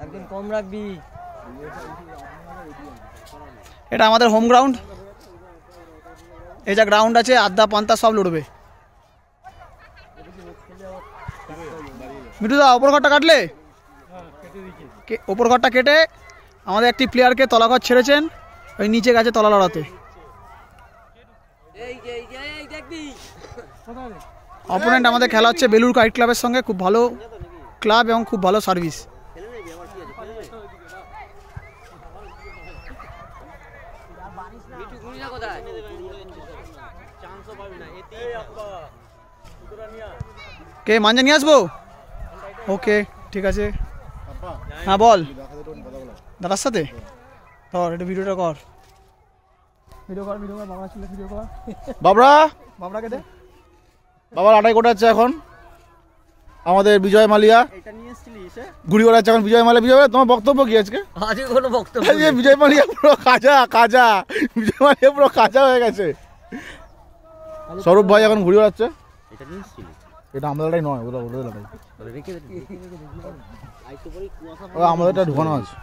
একদম কম রাখবি। এটা আমাদের হোম গ্রাউন্ড। এই যা গ্রাউন্ড আছে আড্ডা পান্তা সব লড়বে। মিঠুদা ওপর ঘরটা কাটলে, ওপর ঘরটা কেটে আমাদের একটি প্লেয়ারকে তলাঘর ছেড়েছেন ওই নিচে গেছে তলা লড়াতে। অপোনেন্ট আমাদের খেলা হচ্ছে বেলুর কাইট ক্লাবের সঙ্গে, খুব ভালো ক্লাব এবং খুব ভালো সার্ভিস। কে মাঞ্জা নিয়ে আসবো? ওকে ঠিক আছে। হ্যাঁ বল দাদার সাথে, ধর একটু ভিডিওটা কর, ভিডিও কর, ভিডিও কর, বাবা ছিল ভিডিও কর। বাবরা, বাবরাকে দে। বাবা লড়াই কোটাচ্ছে এখন আমাদের বিজয় মালিয়া। এটা নিয়ে এসেছিলিস? ঘুড়ি ওড়াচ্ছে এখন বিজয় মালিয়া। বিজয় মালিয়া তোমার বক্তব্য কি আজকে? আজকে কোনো বক্তব্য এই বিজয় মালিয়া পুরো কাজা কাজা, বিজয় মালিয়া পুরো কাজা হয়ে গেছে। স্বরূপ ভাই এখন ঘুড়ি ওড়াচ্ছে। এটা নিয়ে এসেছিলিস? এটা আমাদের লড়াই নয়, ওরা ওদের লড়াই। রেখে দে। আমাদেরটা ঢুকানো আছে।